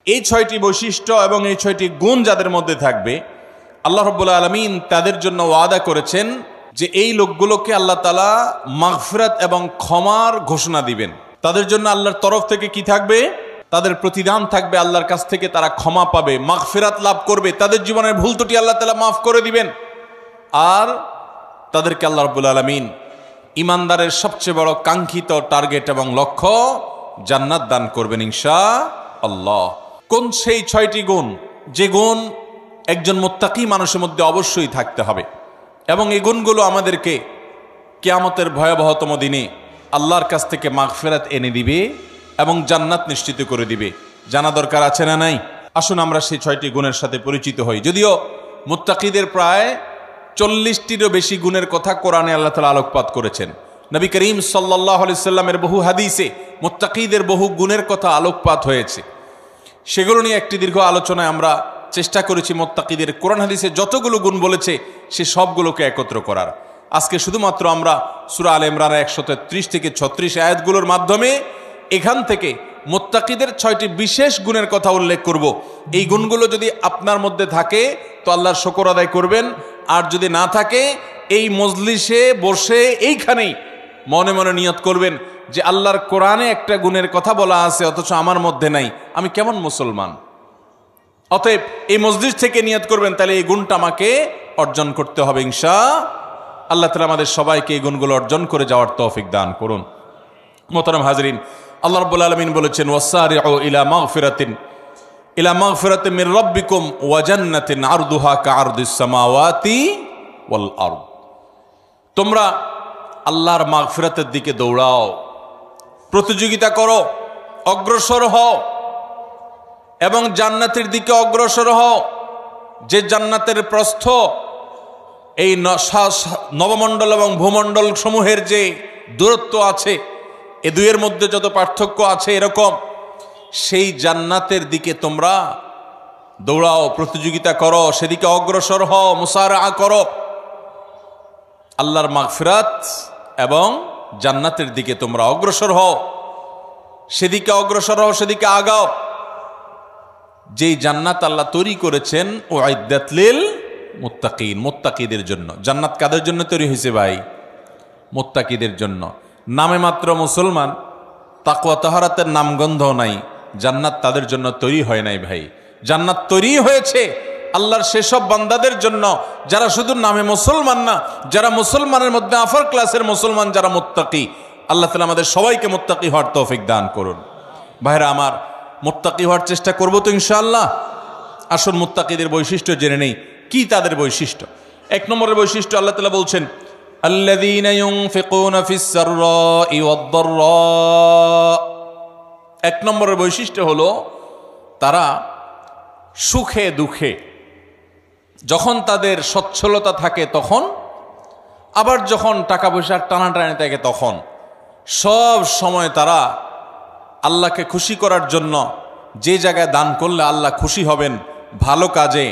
এই 6টি বৈশিষ্ট্য এবং এই 6টি গুণ যাদের মধ্যে থাকবে, আল্লাহ রাব্বুল আলামিন তাদের জন্য ওয়াদা করেছেন যে এই লোকগুলোকে আল্লাহ তাআলা মাগফিরাত এবং ক্ষমার ঘোষণা দিবেন। তাদের জন্য আল্লাহর তরফ থেকে কি থাকবে? তাদের প্রতিদান থাকবে, আল্লাহর কাছ থেকে তারা ক্ষমা পাবে, মাগফিরাত লাভ করবে, তাদের জীবনের ভুল ত্রুটি আল্লাহ তাআলা মাফ করে দিবেন। আর তাদেরকে আল্লাহ রাব্বুল আলামিন ইমানদারের সবচেয়ে বড় কাঙ্ক্ষিত টার্গেট এবং লক্ষ্য জান্নাত দান করবেন ইনশাআল্লাহ। কোন সেই 6টি গুণ, যে গুণ একজন মুত্তাকি মানুষের মধ্যে অবশ্যই থাকতে হবে, এবং এই গুণগুলো আমাদেরকে কিয়ামতের ভয়াবহতম দিনে আল্লাহর কাছ থেকে মাগফিরাত এনে দিবে এবং জান্নাত নিশ্চিত করে দিবে। জানা দরকার আছে না নাই? আসুন আমরা সেই 6টি গুণের সাথে পরিচিত হই। যদিও মুত্তাকিদের প্রায় 40টিরও বেশি গুণের কথা কোরআনে আল্লাহ তাআলা আলোকপাত করেছেন। নবী করিম সাল্লাল্লাহু আলাইহি সাল্লামের বহু হাদিসে মুত্তাকিদের বহু গুণের কথা আলোকপাত হয়েছে। সেগুলো নিয়ে একটি দীর্ঘ আলোচনায় আমরা চেষ্টা করেছি মুত্তাকিদের কোরআন হাদিসে যতগুলো গুণ বলেছে সে সবগুলোকে একত্র করার। আজকে শুধুমাত্র আমরা সূরা আলে ইমরানের 133 থেকে 36 আয়াতগুলোর মাধ্যমে এখান থেকে মুত্তাকিদের 6টি বিশেষ গুণের কথা উল্লেখ করব। এই গুণগুলো যদি আপনার মধ্যে থাকে তো আল্লাহর শুকর আদায় করবেন, আর যদি না থাকে এই মজলিসে বসে এইখানেই মনে মনে নিয়ত করবেন যে আল্লাহর কোরআনে একটা গুণের কথা বলা আছে অথচ আমার মধ্যে নাই, আমি কেমন মুসলমান। অতএব এই মজলিস থেকে নিয়ত করবেন, তাহলে এই গুণটা আমাকে অর্জন করতে হবে ইনশাআল্লাহ। আল্লাহ তাআলা আমাদের সবাইকে এই গুণগুলো অর্জন করে যাওয়ার তৌফিক দান করুন। মোহতারাম হাজরিন, আল্লাহ রাব্বুল আলামিন বলেছেন ওয়াসারিউ ইলা মাগফিরাতিন মির রাব্বিকুম ওয়া জান্নাতিন আরদুহা কাআরদিস সামাওয়াতি ওয়াল আরদ। তোমরা আল্লাহর মাগফিরাতের দিকে দৌড়াও, প্রতিযোগিতা করো, অগ্রসর হও এবং জান্নাতের দিকে অগ্রসর হও, যে জান্নাতের প্রস্থ এই নবমণ্ডল এবং ভূমণ্ডল সমূহের যে দূরত্ব আছে, এ দুয়ের মধ্যে যত পার্থক্য আছে এরকম, সেই জান্নাতের দিকে তোমরা দৌড়াও, প্রতিযোগিতা করো, সেদিকে অগ্রসর হও, মুসারাআ করো। আল্লাহর মাগফিরাত এবং জান্নাতের দিকে তোমরা অগ্রসর হও, সেদিকে অগ্রসর হও, সেদিকে আগাও। যেই জান্নাত আল্লাহ তৈরি করেছেন উইদ্দাত লিল মুত্তাকিন, মুত্তাকিদের জন্য। জান্নাত কাদের জন্য তৈরি হয়েছে ভাই? মুত্তাকিদের জন্য। নামে মাত্র মুসলমান, তাকওয়া তাহারাতের নামগন্ধ নাই, জান্নাত তাদের জন্য তৈরি হয় নাই ভাই। জান্নাত তৈরি হয়েছে আল্লাহর সেসব বান্দাদের জন্য যারা শুধু নামে মুসলমান না, যারা মুসলমানের মধ্যে আফার ক্লাসের মুসলমান, যারা মুত্তাকি। আল্লাহ তাআলা আমাদের সবাইকে মুত্তাকি হওয়ার তৌফিক দান করুন। ভাইরা আমার, মুত্তাকি হওয়ার চেষ্টা করব তো ইনশাআল্লাহ। আসুন মুত্তাকিদের বৈশিষ্ট্য জেনে নেই। কি তাদের বৈশিষ্ট্য? 1 নম্বরের বৈশিষ্ট্য আল্লাহ তাআলা বলছেন আল্লাযীনা ইউনফিকুনা ফিস সাররাই ওয়াদ দাররা। 1 নম্বরের বৈশিষ্ট্য হলো তারা সুখে দুঃখে, যখন তাদের সচ্ছলতা থাকে তখন, আবার যখন টাকা পয়সার টানাটানি থাকে তখন, সব সময় তারা আল্লাহকে খুশি করার জন্য যে জায়গায় দান করলে আল্লাহ খুশি হবেন, ভালো কাজে,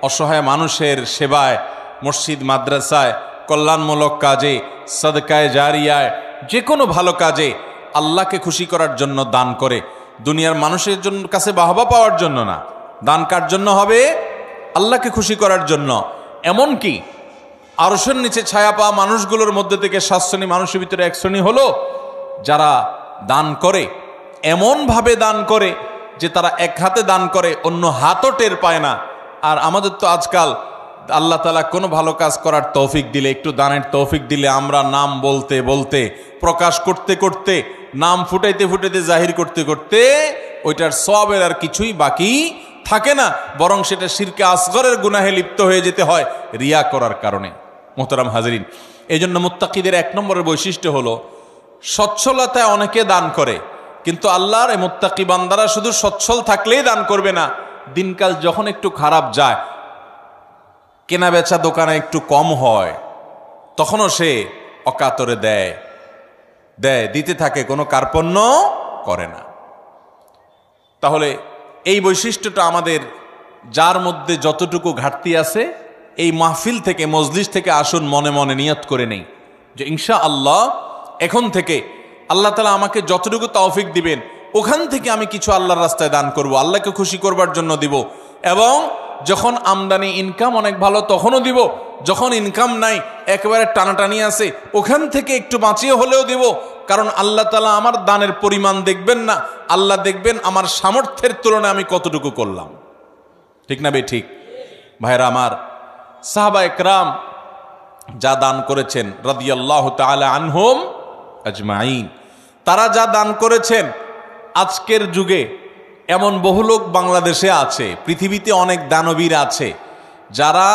অসহায় মানুষের সেবায়, মসজিদ মাদ্রাসায়, কল্যাণমূলক কাজে, সাদকায়ে জারিয়ায়, যে কোনো ভালো কাজে আল্লাহকে খুশি করার জন্য দান করে। দুনিয়ার মানুষের জন্য কাছে বাহবা পাওয়ার জন্য না, দান কার জন্য হবে? আল্লাহকে খুশি করার জন্য। এমনকি আরশের নিচে ছায়া পাওয়া মানুষগুলোর মধ্যে থেকে 7 শ্রেণী মানুষের ভিতরে 1 শ্রেণী হলো যারা দান করে, এমনভাবে দান করে যে তারা এক হাতে দান করে, অন্য হাতও টের পায় না। আর আমাদের তো আজকাল আল্লাহ তাআলা কোনো ভালো কাজ করার তৌফিক দিলে, একটু দানের তৌফিক দিলে, আমরা নাম বলতে বলতে, প্রকাশ করতে করতে, নাম ফুটাইতে ফুটাইতে, জাহির করতে করতে ওইটার সওয়াবের আর কিছুই বাকি থাকে না, বরং সেটা শিরকে আসগরের গুনাহে লিপ্ত হয়ে যেতে হয় রিয়া করার কারণে। মোহতারাম হাজরিন, এই জন্য মুত্তাকিদের 1 নম্বরের বৈশিষ্ট্য হলো সচ্ছলতায় অনেকে দান করে, কিন্তু আল্লাহর এই মুত্তাকি বান্দারা শুধু সচ্ছল থাকলেই দান করবে না, দিনকাল যখন একটু খারাপ যায়, কেনা বেচা দোকানে একটু কম হয়, তখনও সে অকাতরে দেয়, দিতে থাকে, কোনো কার্পণ্য করে না। তাহলে এই বৈশিষ্ট্যটা আমাদের যার মধ্যে যতটুকু ঘাটতি আছে, এই মাহফিল থেকে, মজলিস থেকে আসুন মনে মনে নিয়ত করে নেই যে ইনশাআল্লাহ এখন থেকে আল্লাহ তাআলা আমাকে যতটুকু তৌফিক দিবেন ওখান থেকে আমি কিছু আল্লাহর রাস্তায় দান করব, আল্লাহকে খুশি করবার জন্য দিব। এবং যখন আমদানি ইনকাম অনেক ভালো তখনও দিব, যখন ইনকাম নাই একেবারে টানাটানি আছে ওখান থেকে একটু বাঁচিয়ে হলেও দিব। কারণ আল্লাহ তাআলা আমার দানের পরিমাণ দেখবেন না, আল্লাহ দেখবেন আমার সামর্থ্যের তুলনায় আমি কতটুকু করলাম। ঠিক না বে ঠিক? ভাইরা আমার, সাহাবা একরাম যা দান করেছেন রাদিয়াল্লাহু তাআলা আনহুম আজমাইন, তারা যা দান করেছেন, আজকের যুগে এমন বহু লোক বাংলাদেশে আছে, পৃথিবীতে অনেক দানবীর আছে যারা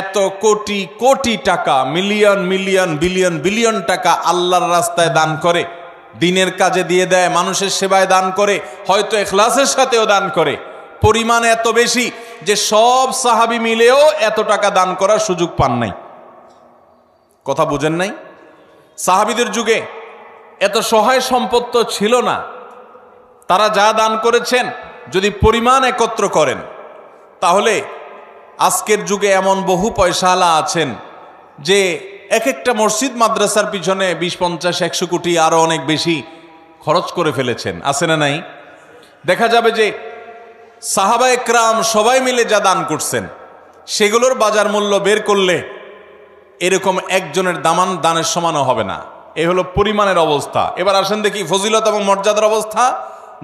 এত কোটি কোটি টাকা, মিলিয়ন মিলিয়ন বিলিয়ন বিলিয়ন টাকা আল্লাহর রাস্তায় দান করে, দিনের কাজে দিয়ে দেয়, মানুষের সেবায় দান করে, হয়তো ইখলাসের সাথেও দান করে। পরিমাণ এত বেশি যে সব সাহাবী মিলেও এত টাকা দান করার সুযোগ পান নাই। কথা বুঝেন নাই? সাহাবীদের যুগে এত সহায় সম্পদ তো ছিল না। তারা যা দান করেছেন যদি পরিমাণ একত্র করেন, তাহলে আজকের যুগে এমন বহু পয়সাওয়ালা আছেন যে এক একটা মসজিদ মাদ্রাসার পিছনে 20-50-100 কোটি আরো অনেক বেশি খরচ করে ফেলেছেন। আছে না নাই? দেখা যাবে যে সাহাবা একরাম সবাই মিলে যা দান করছেন সেগুলোর বাজার মূল্য বের করলে এরকম একজনের দানের সমানও হবে না। এই হলো পরিমাণের অবস্থা। এবার আসেন দেখি ফজিলত এবং মর্যাদার অবস্থা।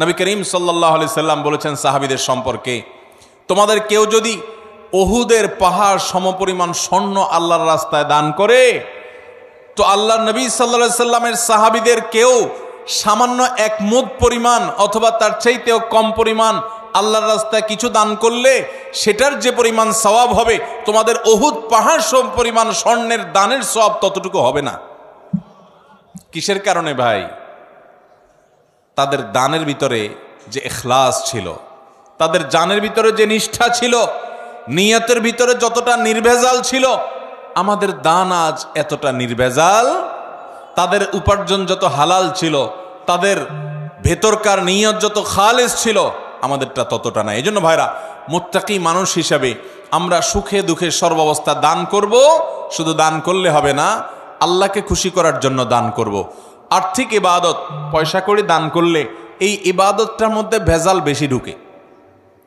নবী করিম সাল্লাল্লাহু আলাইহি সাল্লাম বলেছেন সাহাবীদের সম্পর্কে, তোমাদের কেউ যদি উহুদের পাহাড় সমপরিমাণ স্বর্ণ আল্লাহর রাস্তায় দান করে, তো আল্লাহর নবী সাল্লাল্লাহু আলাইহি সাল্লামের সাহাবীদের কেউ সামান্য 1 মুদ পরিমাণ অথবা তার চাইতেও কম পরিমাণ আল্লাহর রাস্তায় কিছু দান করলে সেটার যে পরিমাণ সওয়াব হবে, তোমাদের উহুদ পাহাড় সম পরিমাণ স্বর্ণের দানের সওয়াব ততটুকু হবে না। কিসের কারণে ভাই? তাদের দানের ভিতরে যে ইখলাস ছিল, তাদের জানের ভিতরে যে নিষ্ঠা ছিল, নিয়তের ভিতরে যতটা নির্ভেজাল ছিল, আমাদের দান আজ এতটা নির্ভেজাল। তাদের উপার্জন যত হালাল ছিল, তাদের ভেতরকার নিয়ত যত খালেস ছিল, আমাদেরটা ততটা না। এই জন্য ভাইরা, মুত্তাকি মানুষ হিসাবে আমরা সুখে দুঃখে সর্বাবস্থা দান করব। শুধু দান করলে হবে না, আল্লাহকে খুশি করার জন্য দান করব। আর্থিক ইবাদত পয়সা করে দান করলে এই ইবাদতটার মধ্যে ভেজাল বেশি ঢুকে।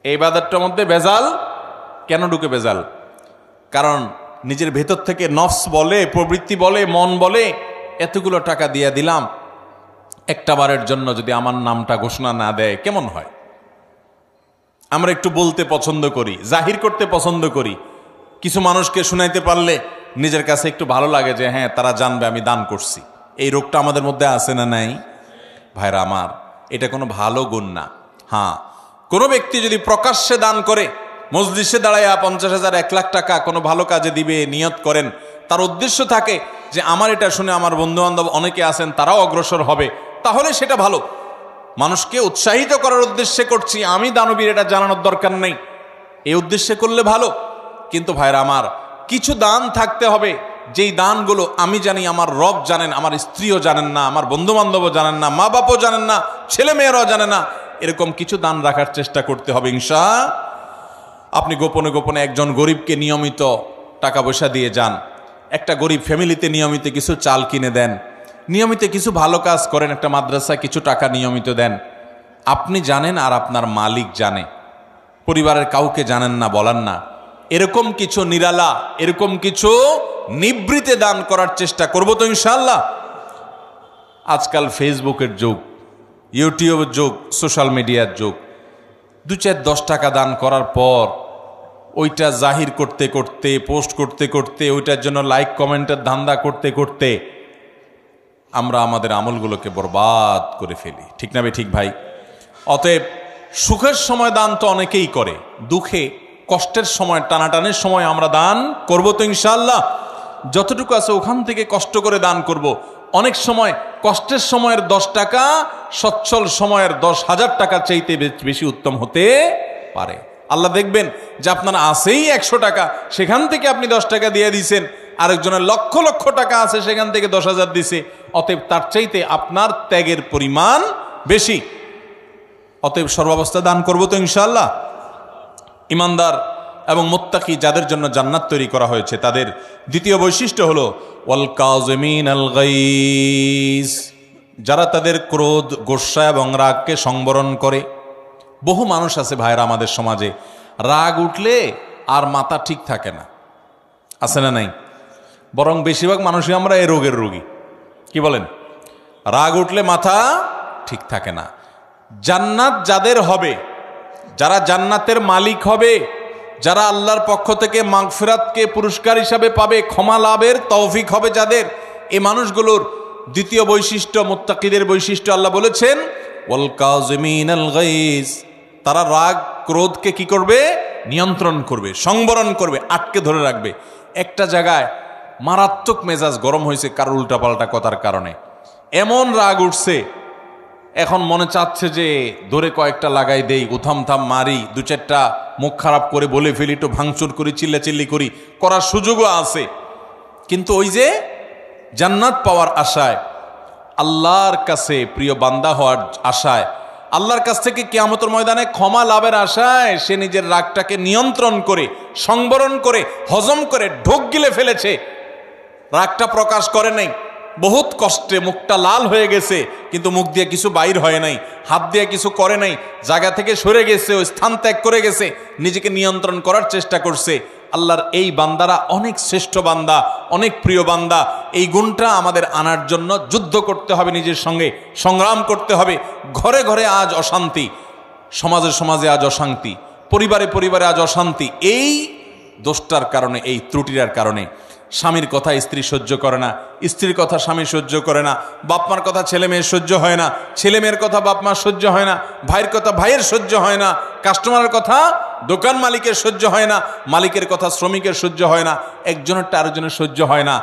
এই ইবাদতটার মধ্যে ভেজাল কেন ঢুকে? ভেজাল কারণ নিজের ভেতর থেকে নফস বলে, প্রবৃত্তি বলে, মন বলে, এতগুলো টাকা দিয়ে দিলাম, একটা বারের জন্য যদি আমার নামটা ঘোষণা না দেয় কেমন হয়? আমরা একটু বলতে পছন্দ করি, জাহির করতে পছন্দ করি। কিছু মানুষকে শুনাইতে পারলে নিজের কাছে একটু ভালো লাগে যে হ্যাঁ, তারা জানবে আমি দান করছি। এই রোগটা আমাদের মধ্যে আছে না নাই? ভাইরা আমার, এটা কোনো ভালো গুণ না। হ্যাঁ, কোনো ব্যক্তি যদি প্রকাশ্যে দান করে, মজলিসে দাঁড়াইয়া 50,000 1 লাখ টাকা কোনো ভালো কাজে দিবে নিয়ত করেন, তার উদ্দেশ্য থাকে যে আমার এটা শুনে আমার বন্ধু বান্ধব অনেকে আছেন তারাও অগ্রসর হবে, তাহলে সেটা ভালো। মানুষকে উৎসাহিত করার উদ্দেশ্যে করছি, আমি দানবীর এটা জানানোর দরকার নেই, এই উদ্দেশ্যে করলে ভালো। কিন্তু ভাইরা আমার, কিছু দান থাকতে হবে যেই দানগুলো আমি জানি, আমার রব জানেন, আমার স্ত্রীও জানেন না, আমার বন্ধু বান্ধবও জানেন না, মা বাপও জানেন না, ছেলে মেয়েরাও জানে না। এরকম কিছু দান রাখার চেষ্টা করতে হবে ইনশাআল্লাহ। আপনি গোপনে গোপনে একজন গরিবকে নিয়মিত টাকা পয়সা দিয়ে যান, একটা গরিব ফ্যামিলিতে নিয়মিত কিছু চাল কিনে দেন, নিয়মিত কিছু ভালো কাজ করেন, একটা মাদ্রাসায় কিছু টাকা নিয়মিত দেন। আপনি জানেন আর আপনার মালিক জানে, পরিবারের কাউকে জানেন না, বলান না। এরকম কিছু নিরালা, এরকম কিছু নিবৃতে দান করার চেষ্টা করব তো ইনশাআল্লাহ। আজকাল ফেসবুকের যুগ, ইউটিউবের যুগ, সোশ্যাল মিডিয়ার যুগ। 2-4-10 টাকা দান করার পর ওইটা জাহির করতে করতে, পোস্ট করতে করতে, ওইটার জন্য লাইক কমেন্টের ধান্দা করতে করতে আমরা আমাদের আমলগুলোকে বরবাদ করে ফেলি। ঠিক না ঠিক ভাই? অতএব সুখের সময় দান তো অনেকেই করে, দুঃখে কষ্টের সময়, টানাটানের সময় আমরা দান করব তো ইনশাআল্লাহ। যতটুকু আছে ওখান থেকে কষ্ট করে দান করব। অনেক সময় কষ্টের সময়ের 10 টাকা সচ্ছল সময়ের 10,000 টাকার চাইতে বেশি উত্তম হতে পারে। আল্লাহ দেখবেন যে আপনার আছেই 100 টাকা, সেখান থেকে আপনি 10 টাকা দিয়ে দিয়েছেন, আরেকজনের লক্ষ লক্ষ টাকা আছে, সেখান থেকে 10,000 দিছে। অতএব তার চাইতে আপনার ত্যাগের পরিমাণ বেশি। অতএব সর্বাবস্থা দান করব তো ইনশাআল্লাহ। ইমানদার এবং মুত্তাকি যাদের জন্য জান্নাত তৈরি করা হয়েছে, তাদের দ্বিতীয় বৈশিষ্ট্য হলো ওয়াল কাযিমিনাল গাইজ। যারা তাদের ক্রোধ, গোস্বা এবং রাগকে সংবরণ করে। বহু মানুষ আছে ভাইরা আমাদের সমাজে, রাগ উঠলে আর মাথা ঠিক থাকে না, আছে না নাই? বরং বেশিরভাগ মানুষই আমরা এ রোগের রোগী। কি বলেন? রাগ উঠলে মাথা ঠিক থাকে না। জান্নাত যাদের হবে, যারা জান্নাতের মালিক হবে, যারা আল্লাহর পক্ষ থেকে মাগফিরাতকে পুরস্কার হিসাবে পাবে, ক্ষমা লাভের তৌফিক হবে যাদের, এই মানুষগুলোর দ্বিতীয় বৈশিষ্ট্য, মুত্তাকিদের বৈশিষ্ট্য, আল্লাহ বলেছেন ওয়াল কাযিমিনাল গাইজ, তারা রাগ ক্রোধকে কি করবে? নিয়ন্ত্রণ করবে, সংবরণ করবে, আটকে ধরে রাখবে। একটা জায়গায় মারাত্মক মেজাজ গরম হয়েছে কারোর উল্টাপাল্টা কথার কারণে, এমন রাগ উঠছে, এখন মনে চাচ্ছে যে ধরে কয়েকটা লাগাই দেই, উথামথাম মারি, দু চারটা মুখ খারাপ করে বলে ফেলি, একটু ভাঙচুর করি, চিল্লাচিল্লি করি, করার সুযোগও আছে। কিন্তু ওই যে জান্নাত পাওয়ার আশায়, আল্লাহর কাছে প্রিয় বান্দা হওয়ার আশায়, আল্লাহর কাছ থেকে কিয়ামতের ময়দানে ক্ষমা লাভের আশায় সে নিজের রাগটাকে নিয়ন্ত্রণ করে, সংবরণ করে, হজম করে ঢোক গিলে ফেলেছে। রাগটা প্রকাশ করে নাই, বহুত কষ্টে মুখটা লাল হয়ে গেছে, কিন্তু মুখ দিয়ে কিছু বাইর হয় নাই, হাত দিয়ে কিছু করে নাই, জায়গা থেকে সরে গেছে, ওই স্থান ত্যাগ করে গেছে, নিজেকে নিয়ন্ত্রণ করার চেষ্টা করছে। আল্লাহর এই বান্দারা অনেক শ্রেষ্ঠ বান্দা, অনেক প্রিয় বান্দা। এই গুণটা আমাদের আনার জন্য যুদ্ধ করতে হবে, নিজের সঙ্গে সংগ্রাম করতে হবে। ঘরে ঘরে আজ অশান্তি, সমাজে সমাজে আজ অশান্তি, পরিবারে পরিবারে আজ অশান্তি। এই দোষটার কারণে, এই ত্রুটির কারণে। স্বামীর কথা স্ত্রী সহ্য করে না, স্ত্রীর কথা স্বামী সহ্য করে না, বাপমার কথা ছেলে মেয়ের সহ্য হয় না, ছেলে মেয়ের কথা বাপমার সহ্য হয় না, ভাইয়ের কথা ভাইয়ের সহ্য হয় না, কাস্টমারের কথা দোকান মালিকের সহ্য হয় না, মালিকের কথা শ্রমিকের সহ্য হয় না, একজনেরটা আরেকজনের সহ্য হয় না,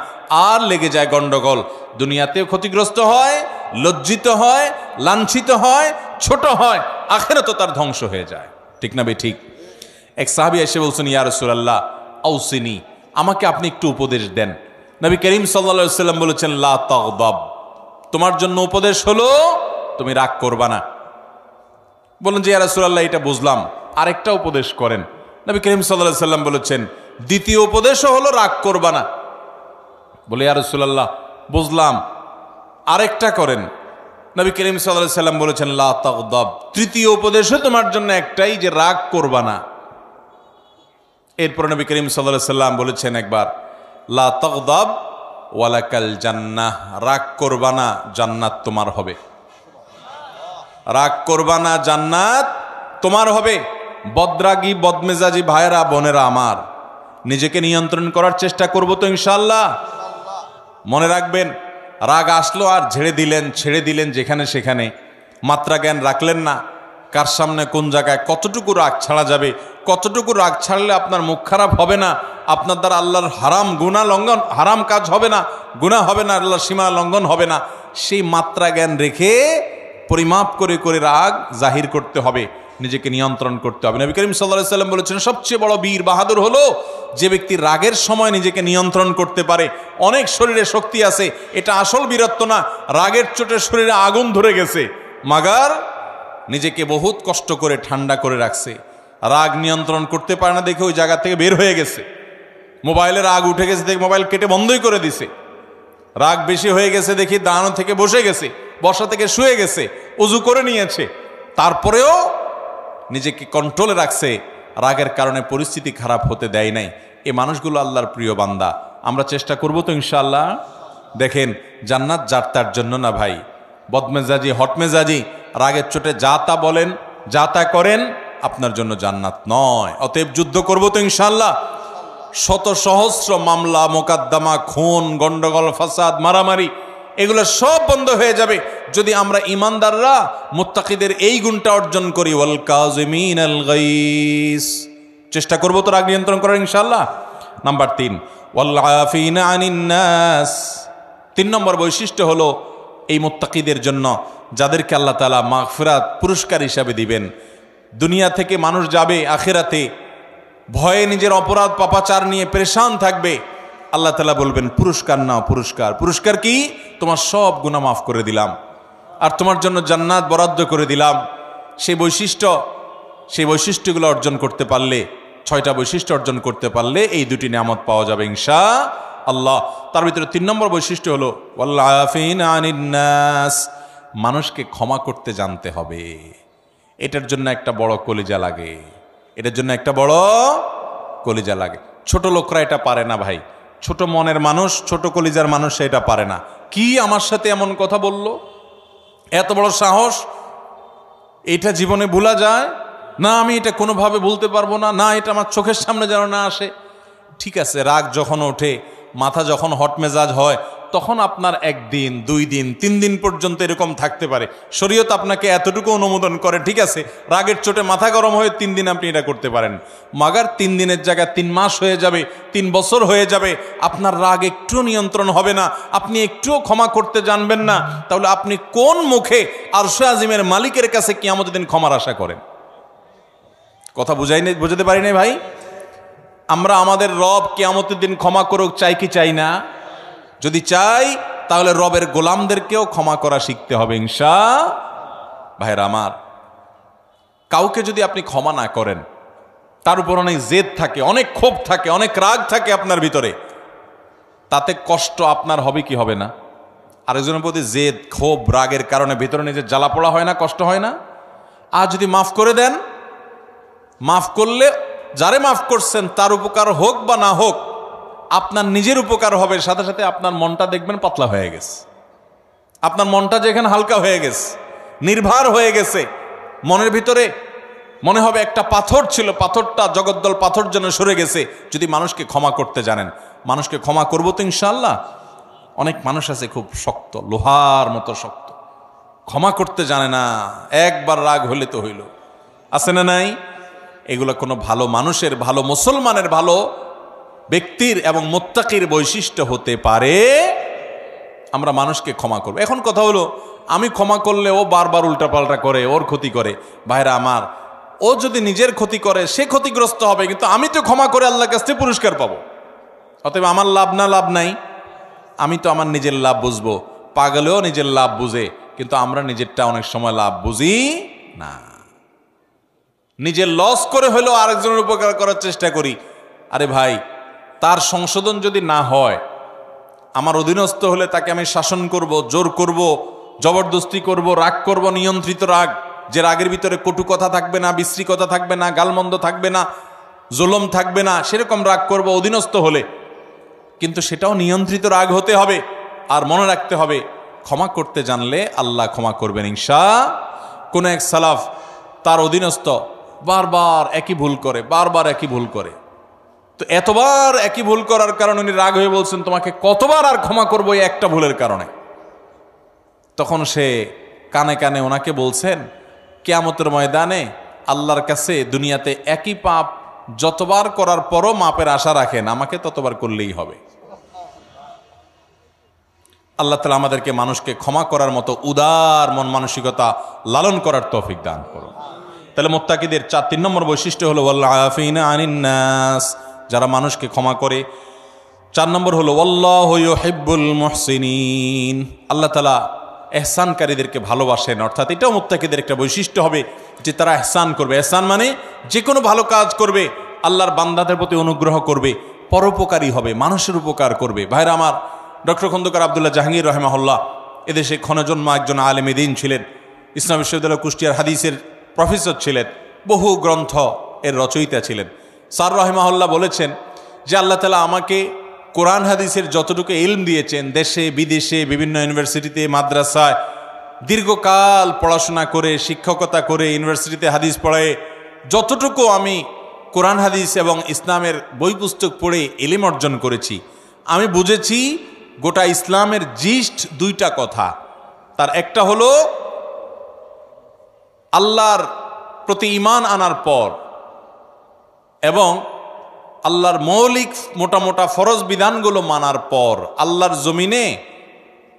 আর লেগে যায় গন্ডগোল। দুনিয়াতেও ক্ষতিগ্রস্ত হয়, লজ্জিত হয়, লাঞ্ছিত হয়, ছোট হয়, আখিরাতে তার ধ্বংস হয়ে যায়। ঠিক না বে ঠিক? এক সাহাবী এসে বলছেন, ইয়া রাসূলুল্লাহ আউসিনি, আমাকে আপনি একটু উপদেশ দেন। নবী করিম সাল্লাল্লাহু আলাইহি ওয়াসাল্লাম বলেছেন, লা তাগদাব, তোমার জন্য উপদেশ হলো তুমি রাগ করবা না। বলেন যে ইয়া রাসূলুল্লাহ এটা বুঝলাম, আরেকটা উপদেশ করেন। নবী করিম সাল্লাল্লাহু আলাইহি ওয়াসাল্লাম বলেছেন, দ্বিতীয় উপদেশও হলো রাগ করবা না। বলে ইয়া রাসূলুল্লাহ বুঝলাম, আরেকটা করেন। নবী করিম সাল্লাল্লাহু আলাইহি ওয়াসাল্লাম বলেছেন, লা তাগদাব, তৃতীয় উপদেশও তোমার জন্য একটাই, যে রাগ করবা না। এরপর নবী করিম সাল্লাল্লাহু আলাইহি ওয়াসাল্লাম বলেছেন একবার, লা তাগদাব ওয়ালাকাল জান্নাহ, রাগ করবা না, জান্নাত তোমার হবে। রাগ করবা না, জান্নাত তোমার হবে। বদরাগী বদমেজাজি ভাইয়েরা বোনেরা আমার, নিজেকে নিয়ন্ত্রণ করার চেষ্টা করব তো ইনশাআল্লাহ। মনে রাখবেন, রাগ আসলো আর ছেড়ে দিলেন যেখানে সেখানে, মাত্রা জ্ঞান রাখলেন না। কার সামনে কোন জায়গায় কতটুকু রাগ ছাড়া যাবে, কতটুকু রাগ ছাড়লে আপনার মুখ খারাপ হবে না, আপনার দ্বারা আল্লাহর হারাম কাজ হবে না, গুনাহ হবে না, আল্লাহর সীমা লঙ্ঘন হবে না, সেই মাত্রা জ্ঞান রেখে পরিমাপ করে করে রাগ জাহির করতে হবে, নিজেকে নিয়ন্ত্রণ করতে হবে। নবী করিম সাল্লাল্লাহু আলাইহি ওয়াসাল্লাম বলেছেন, সবচেয়ে বড় বীর বাহাদুর হলো যে ব্যক্তি রাগের সময় নিজেকে নিয়ন্ত্রণ করতে পারে। অনেক শরীরে শক্তি আছে, এটা আসল বীরত্ব না। রাগের চোটে শরীরে আগুন ধরে গেছে, মাগার নিজেকে বহুত কষ্ট করে ঠান্ডা করে রাখছে। রাগ নিয়ন্ত্রণ করতে পারে না দেখে ওই জায়গা থেকে বের হয়ে গেছে। মোবাইলে রাগ উঠে গেছে দেখে মোবাইল কেটে বন্ধই করে দিছে। রাগ বেশি হয়ে গেছে দেখি দাঁড়ানো থেকে বসে গেছে, বসা থেকে শুয়ে গেছে, উজু করে নিয়েছে, তারপরেও নিজেকে কন্ট্রোলে রাখছে, রাগের কারণে পরিস্থিতি খারাপ হতে দেয় নাই। এই মানুষগুলো আল্লাহর প্রিয় বান্দা। আমরা চেষ্টা করব তো ইনশাআল্লাহ। দেখেন, জান্নাত যার তার জন্য না ভাই। বদমেজাজি, হটমেজাজি, রাগের চোটে যা তা বলেন, যা তা করেন, আপনার জন্য জান্নাত নয়। অতএব যুদ্ধ করব তো ইনশাআল্লাহ। শত সহস্র মামলা মোকদ্দমা, খুন, গন্ডগোল, ফাসাদ, মারামারি, এগুলো সব বন্ধ হয়ে যাবে যদি আমরা ইমানদাররা মুত্তাকিদের এই গুণটা অর্জন করি, ওয়াল কাযিমিনাল গাইস। চেষ্টা করব তো রাগ নিয়ন্ত্রণ করার ইনশাআল্লাহ। নাম্বার 3, ওয়াল আফিনা আনিন নাস। 3 নম্বর বৈশিষ্ট্য হলো এই মুত্তাকিদের জন্য, যাদেরকে আল্লাহ তাআলা মাগফিরাত পুরস্কার হিসাবে দিবেন। দুনিয়া থেকে মানুষ যাবে আখিরাতে ভয়ে নিজের অপরাধ পাপাচার নিয়ে পেরেশান থাকবে। আল্লাহ তাআলা বলবেন, পুরস্কার নাও, পুরস্কার। পুরস্কার কি? তোমার সব গুনাহ মাফ করে দিলাম, আর তোমার জন্য জান্নাত বরাদ্দ করে দিলাম। সেই বৈশিষ্ট্যগুলো অর্জন করতে পারলে, 6টা বৈশিষ্ট্য অর্জন করতে পারলে এই 2টি নিয়ামত পাওয়া যাবে ইনশাআল্লাহ। তার ভিতরে 3 নম্বর বৈশিষ্ট্য হলো ওয়াল আফিনা আনিন নাস, মানুষকে ক্ষমা করতে জানতে হবে। এটার জন্য একটা বড় কলিজা লাগে, এটার জন্য একটা বড় কলিজা লাগে। ছোট লোকরা এটা পারে না ভাই, ছোট মনের মানুষ, ছোট কলিজার মানুষ এটা পারে না। কি আমার সাথে এমন কথা বলল, এত বড় সাহস, এটা জীবনে ভোলা যায় না, আমি এটা কোনোভাবে ভুলতে পারবো না, না এটা আমার চোখের সামনে যেন না আসে। ঠিক আছে, রাগ যখন ওঠে, মাথা যখন হটমেজাজ হয়, তখন আপনার 1 দিন 2 দিন 3 দিন পর্যন্ত এরকম থাকতে পারে। শরীয়ত আপনাকে এতটুকু অনুমোদন করে, ঠিক আছে রাগের চোটে মাথা গরম হয়ে 3 দিন আপনি এটা করতে পারেন। মাগার 3 দিনের জায়গায় 3 মাস হয়ে যাবে, 3 বছর হয়ে যাবে, আপনার রাগ একটুও নিয়ন্ত্রণ হবে না, আপনি একটুও ক্ষমা করতে জানবেন না, তাহলে আপনি কোন মুখে আরশে আজিমের মালিকের কাছে কিয়ামতের দিন ক্ষমার আশা করেন? কথা বুঝাতে পারি নাই ভাই? আমরা আমাদের রব কিয়ামতের দিন ক্ষমা করুক চাই কি চাই না? যদি চাই তাহলে রবের গোলামদেরকেও ক্ষমা করা শিখতে হবে ইনশাআল্লাহ। ভাইরা আমার, কাউকে যদি আপনি ক্ষমা না করেন, তার উপর অনেক জেদ থাকে, অনেক ক্ষোভ থাকে, অনেক রাগ থাকে আপনার ভিতরে, তাতে কষ্ট আপনার হবে কি হবে না? আরেকজনের প্রতি জেদ ক্ষোভ রাগের কারণে ভিতরে নিজের জ্বালা পোড়া হয় না, কষ্ট হয় না? আর যদি মাফ করে দেন, মাফ করলে যারে মাফ করছেন তার উপকার হোক বা না হোক, আপনার নিজের উপকার হবে, সাথে সাথে আপনার মনটা দেখবেন পাতলা হয়ে গেছে, আপনার মনটা যেখানে হালকা হয়ে গেছে, নির্ভার হয়ে গেছে, মনের ভিতরে মনে হবে একটা পাথর ছিল, পাথরটা জগদ্দল পাথর যেন সরে গেছে। যদি মানুষকে ক্ষমা করতে জানেন, মানুষকে ক্ষমা করবো তো ইনশাআল্লাহ। অনেক মানুষ আছে খুব শক্ত, লোহার মতো শক্ত, ক্ষমা করতে জানে না, একবার রাগ হইলে তো হইল, আছে না নাই? এগুলো কোনো ভালো মানুষের, ভালো মুসলমানের, ভালো ব্যক্তির এবং মুত্তাকির বৈশিষ্ট্য হতে পারে। আমরা মানুষকে ক্ষমা করব। এখন কথা হলো, আমি ক্ষমা করলে ও বারবার উল্টাপাল্টা করে, ওর ক্ষতি করে। ভাইরা আমার, ও যদি নিজের ক্ষতি করে সে ক্ষতিগ্রস্ত হবে, কিন্তু আমি তো ক্ষমা করে আল্লাহর কাছ থেকে পুরস্কার পাবো। অতএব আমার লাভ না লাভ নাই, আমি তো আমার নিজের লাভ বুঝবো। পাগলেও নিজের লাভ বুঝে, কিন্তু আমরা নিজেরটা অনেক সময় লাভ বুঝি না। নিজের লস করে হলেও আরেকজনের উপকার করার চেষ্টা করি। আরে ভাই, তার সংশোধন যদি না হয়, আমার অধীনস্থ হলে তাকে আমি শাসন করব, জোর করব, জবরদস্তি করব, রাগ করব, নিয়ন্ত্রিত রাগ, যে রাগের ভিতরে কটু কথা থাকবে না, বিশ্রী কথা থাকবে না, গালমন্দ থাকবে না, জুলুম থাকবে না, সেরকম রাগ করব অধীনস্থ হলে। কিন্তু সেটাও নিয়ন্ত্রিত রাগ হতে হবে। আর মনে রাখতে হবে, ক্ষমা করতে জানলে আল্লাহ ক্ষমা করবেন ইনশাআল্লাহ। কোন এক সালাফ, তার অধীনস্থ বারবার একই ভুল করে, বারবার একই ভুল করে, তো এতবার একই ভুল করার কারণে উনি রাগ হয়ে বলছেন, তোমাকে কতবার আর ক্ষমা করবো এই একটা ভুলের কারণে? তখন সে কানে কানে ওনাকে বলছেন, কিয়ামতের ময়দানে আল্লাহর কাছে দুনিয়াতে একই পাপ যতবার করার পরও মাপের আশা রাখেন, আমাকে ততবার করলেই হবে। আল্লাহ তাআলা আমাদেরকে মানুষকে ক্ষমা করার মতো উদার মন মানসিকতা লালন করার তৌফিক দান করুন। তাহলে মুত্তাকিদের 3 নম্বর বৈশিষ্ট্য হলো ওয়াল আফিনা আনিন নাস, যারা মানুষকে ক্ষমা করে। 4 নম্বর হলো আল্লাহু ইউহিব্বুল মুহসিনিন, আল্লাহ তাআলা ইহসানকারীদেরকে ভালোবাসেন। অর্থাৎ এটাও মুত্তাকিদের একটা বৈশিষ্ট্য হবে যে তারা ইহসান করবে। ইহসান মানে যে কোনো ভালো কাজ করবে, আল্লাহর বান্দাদের প্রতি অনুগ্রহ করবে, পরোপকারী হবে, মানুষের উপকার করবে। ভাইরা আমার, ডক্টর খন্দকার আব্দুল্লাহ জাহাঙ্গীর রাহিমাহুল্লাহ এদেশে ক্ষণজন্মা একজন আলেম দ্বীন ছিলেন, ইসলাম বিশ্ববিদ্যালয় কুষ্টিয়ার হাদিসের প্রফেসর ছিলেন, বহু গ্রন্থ এর রচয়িতা ছিলেন। স্যার রাহিমাহুল্লাহ বলেছেন যে আল্লাহ তাআলা আমাকে কোরআন হাদিসের যতটুকু ইলম দিয়েছেন, দেশে বিদেশে বিভিন্ন ইউনিভার্সিটিতে মাদ্রাসায় দীর্ঘকাল পড়াশোনা করে, শিক্ষকতা করে, ইউনিভার্সিটিতে হাদিস পড়ায় যতটুকু আমি কোরআন হাদিস এবং ইসলামের বই পুস্তক পড়ে ইলম অর্জন করেছি, আমি বুঝেছি গোটা ইসলামের জিস্ট 2টা কথা। তার একটা হলো আল্লাহর প্রতি ঈমান আনার পর এবং আল্লাহর মৌলিক মোটা মোটা ফরজ বিধানগুলো মানার পর আল্লাহর জমিনে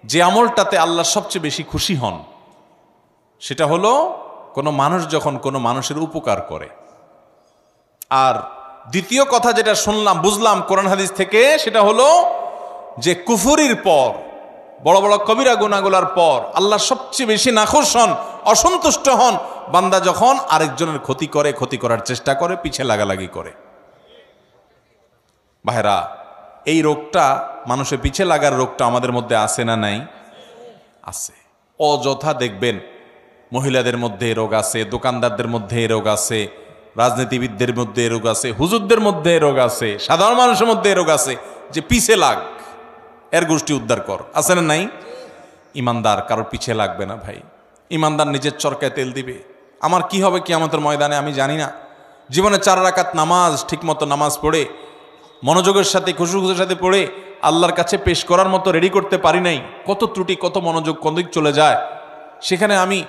যে আমলটাতে আল্লাহ সবচেয়ে বেশি খুশি হন, সেটা হলো কোনো মানুষ যখন কোনো মানুষের উপকার করে। আর দ্বিতীয় কথা যেটা শুনলাম, বুঝলাম কোরআন হাদিস থেকে, সেটা হলো যে কুফরির পর, বড় বড় কবিরা গুনাহগুলোর পর আল্লাহ সবচেয়ে বেশি নাখুশ হন, অসন্তুষ্ট হন বান্দা যখন আরেকজনের ক্ষতি করে, ক্ষতি করার চেষ্টা করে, পিছে লাগালাগি করে। ভাইরা, এই রোগটা, মানুষের পিছে লাগার রোগটা আমাদের মধ্যে আছে না নাই? আছে। অযথা দেখবেন মহিলাদের মধ্যে রোগ আছে, দোকানদারদের মধ্যে রোগ আছে, রাজনীতিবিদদের মধ্যে রোগ আছে, হুজুরদের মধ্যে রোগ আছে, সাধারণ মানুষের মধ্যে রোগ আছে, যে পিছে লাগ, এর গোষ্ঠী উদ্ধার কর, আছে না নাই? ইমানদার কারোর পিছে লাগবে না ভাই। ইমানদার নিজের চরকায় তেল দিবে। আমার কি হবে কিয়ামতের ময়দানে আমি জানি না। জীবনে 4 রাকাত নামাজ ঠিকমতো নামাজ পড়ে মনোযোগের সাথে খুশুখুশুর সাথে পড়ে আল্লাহর কাছে পেশ করার মতো রেডি করতে পারি নাই। কত ত্রুটি, কত মনোযোগ কোন দিক চলে যায়। সেখানে আমি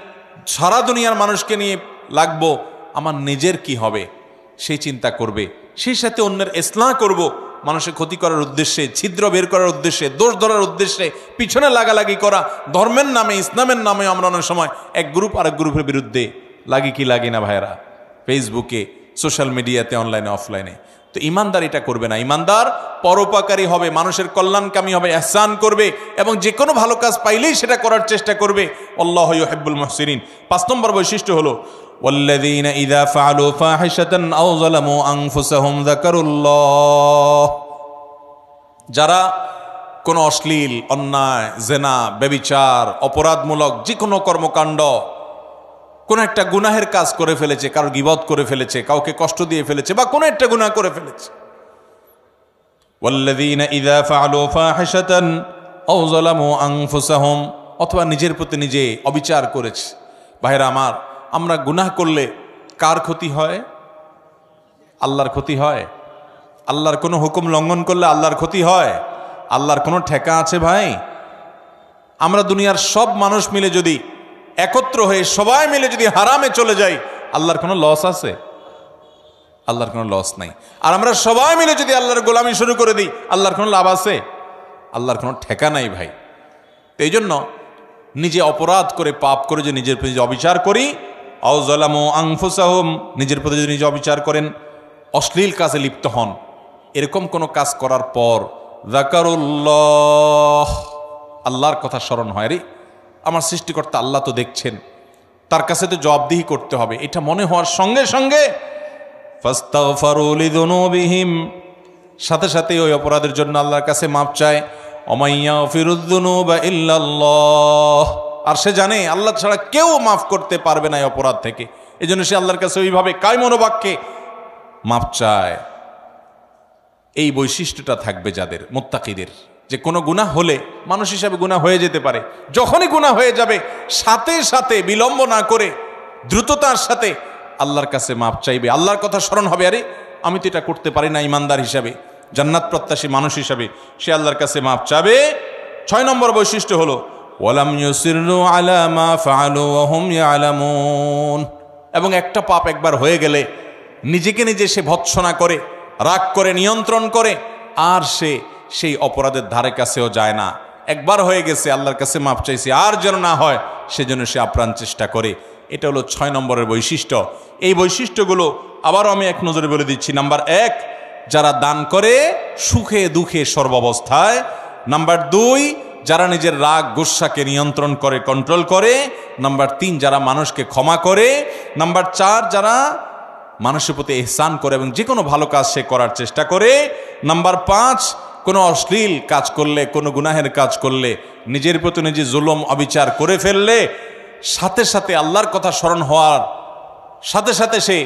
সারা দুনিয়ার মানুষকে নিয়ে লাগবো, আমার নিজের কি হবে সেই চিন্তা করবে, সেই সাথে অন্যের ইসলাহ করব, মানুষের ক্ষতি করার উদ্দেশ্যে, ছিদ্র বের করার উদ্দেশ্যে, দোষ ধরার উদ্দেশ্যে পিছনে লাগালাগি করা, ধর্মের নামে, ইসলামের নামে আমরা অনেক সময় এক গ্রুপ আরেক গ্রুপের বিরুদ্ধে লাগি কি লাগি না ভাইরা, ফেসবুকে, সোশ্যাল মিডিয়াতে, অনলাইনে, অফলাইনে। তো ইমানদার এটা করবে না। ইমানদার পরোপকারী হবে, মানুষের কল্যাণকামী হবে, ইহসান করবে এবং যে কোনো ভালো কাজ পাইলেই সেটা করার চেষ্টা করবে। আল্লাহু ইউহিব্বুল মুহসিনিন। 5 নম্বর বৈশিষ্ট্য হলো ওয়াল্লাযীনা ইযা ফাআলু ফাহিশাতান আও যালামু আনফুসাহুম যাকারুল্লাহ। যারা কোনো অশ্লীল, অন্যায়, জেনা, ব্যভিচার, অপরাধমূলক যে কোনো কর্মকাণ্ড, কোন একটা গুনাহের কাজ করে ফেলেছে, কারো গীবত করে ফেলেছে, কাউকে কষ্ট দিয়ে ফেলেছে, বা কোনো একটা গুনাহ করে ফেলেছে, ওয়াল্লাযীনা ইযা ফাআলু ফাহিশাতান আও যালামু আনফুসাহুম, অথবা নিজের প্রতি নিজে অবিচার করেছে। ভাইরা আমার, আমরা গুনাহ করলে কার ক্ষতি হয়? আল্লাহর ক্ষতি হয়। আল্লাহর কোনো হুকুম লঙ্ঘন করলে আল্লাহর ক্ষতি হয়। আল্লাহর কোনো ঠেকা আছে ভাই? আমরা দুনিয়ার সব মানুষ মিলে যদি একত্র হয়ে সবাই মিলে যদি হারামে চলে যাই, আল্লাহর কোনো লস আছে? আল্লাহর কোনো লস নাই। আর আমরা সবাই মিলে যদি আল্লাহর গোলামি শুরু করে দিই, আল্লাহর কোনো লাভ আছে? আল্লাহর কোনো ঠেকা নাই ভাই। তো এই জন্য নিজে অপরাধ করে, পাপ করে যে নিজের প্রতি অবিচার করি, আও যালামু আনফুসাহুম, নিজের প্রতি যদি নিজে অবিচার করেন, অশ্লীল কাজে লিপ্ত হন, এরকম কোনো কাজ করার পর যাকারুল্লাহ, আল্লাহর কথা স্মরণ হয়, রে আমার সৃষ্টিকর্তা আল্লাহ তো দেখছেন, তার কাছে তো জবাবদিহি করতে হবে, এটা মনে হওয়ার সঙ্গে সঙ্গে ফাস্তাগফারু লিযুনুবিহিম, সাথে সাথে ওই অপরাধের জন্য আল্লাহর কাছে মাপ চায়। ওয়া ইয়াগফিরুয যুনুবা ইল্লাল্লাহ, আর সে জানে আল্লাহ ছাড়া কেউ মাফ করতে পারবে না এই অপরাধ থেকে। এই জন্য সে আল্লাহর কাছে ওইভাবে কায় মনোবাক্যে মাপ চায়। এই বৈশিষ্ট্যটা থাকবে যাদের, মুত্তাকিদের, যে কোনো গুনাহ হলে মানুষ হিসাবে গুনাহ হয়ে যেতে পারে, যখনই গুনাহ হয়ে যাবে সাথে সাথে বিলম্ব না করে দ্রুততার সাথে আল্লাহর কাছে মাপ চাইবে। আল্লাহর কথা স্মরণ হবে, আরে আমি তো এটা করতে পারি না, ইমানদার হিসাবে, জান্নাত প্রত্যাশী মানুষ হিসাবে সে আল্লাহর কাছে মাপ চাবে। 6 নম্বর বৈশিষ্ট্য হলো ওয়ালাম ইউসিরু আলা মা ফাআলু ওয়া হুম ইয়ালামুন, এবং একটা পাপ একবার হয়ে গেলে নিজেকে নিজে সে ভৎসনা করে, রাগ করে, নিয়ন্ত্রণ করে, আর সে সেই অপরাধের ধারে কাছেও যায় না। একবার হয়ে গেছে, আল্লাহর কাছে মাপ চাইছে, আর যেন না হয় সেজন্য সে আপ্রাণ চেষ্টা করে। এটা হলো 6 নম্বরের বৈশিষ্ট্য। এই বৈশিষ্ট্যগুলো আবারও আমি এক নজরে বলে দিচ্ছি। নাম্বার 1, যারা দান করে সুখে দুঃখে সর্বাবস্থায়। নাম্বার 2, যারা নিজের রাগ গুসাকে নিয়ন্ত্রণ করে, কন্ট্রোল করে। নাম্বার 3, যারা মানুষকে ক্ষমা করে। নাম্বার 4, যারা মানুষের প্রতি ইহসান করে এবং যে কোনো ভালো কাজ সে করার চেষ্টা করে। নাম্বার 5, কোনো অশ্লীল কাজ করলে, কোনো গুনাহের কাজ করলে, নিজের প্রতি নিজে জুলুম অবিচার করে ফেললে সাথে সাথে আল্লাহর কথা স্মরণ হওয়ার সাথে সাথে সে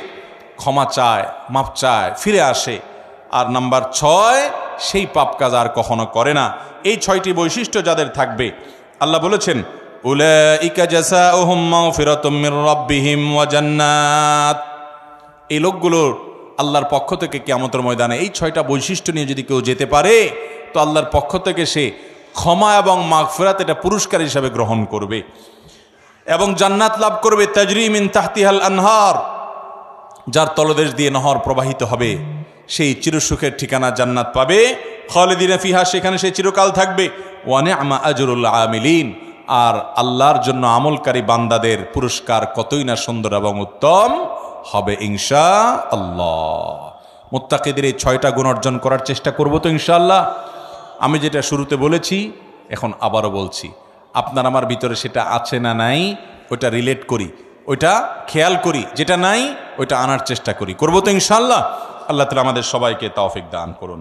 ক্ষমা চায়, মাপ চায়, ফিরে আসে। আর নাম্বার 6, সেই পাপ কাজ আর কখনো করে না। এই 6টি বৈশিষ্ট্য যাদের থাকবে, আল্লাহ বলেছেন উলাইকা জাযাউহুম মাগফিরাতুম মির রাব্বিহিম ওয়া জান্নাত, এই লোকগুলোর আল্লাহর পক্ষ থেকে কিয়ামতের ময়দানে এই 6টা বৈশিষ্ট্য নিয়ে যদি কেউ যেতে পারে, তো আল্লাহর পক্ষ থেকে সে ক্ষমা এবং মাগফিরাত এটা পুরস্কার হিসাবে গ্রহণ করবে এবং জান্নাত লাভ করবে। তাজরি মিন তাহতিহাল আনহার, যার তলদেশ দিয়ে নহর প্রবাহিত হবে, সেই চিরসুখের ঠিকানা জান্নাত পাবে। খালিদিনা ফিহা, সেখানে সে চিরকাল থাকবে। ওয়া নি'মা আজরুল আমিলিন, আর আল্লাহর জন্য আমলকারী বান্দাদের পুরস্কার কতই না সুন্দর এবং উত্তম হবে ইনশাআল্লাহ। মুত্তাকিদের এই 6টা গুণ অর্জন করার চেষ্টা করব তো ইনশাআল্লাহ। আমি যেটা শুরুতে বলেছি এখন আবারও বলছি, আপনার আমার ভিতরে সেটা আছে না নাই ওইটা রিলেট করি, ওইটা খেয়াল করি, যেটা নাই ওইটা আনার চেষ্টা করি, করবো তো ইনশাআল্লাহ। আল্লাহ তাআলা আমাদের সবাইকে তৌফিক দান করুন।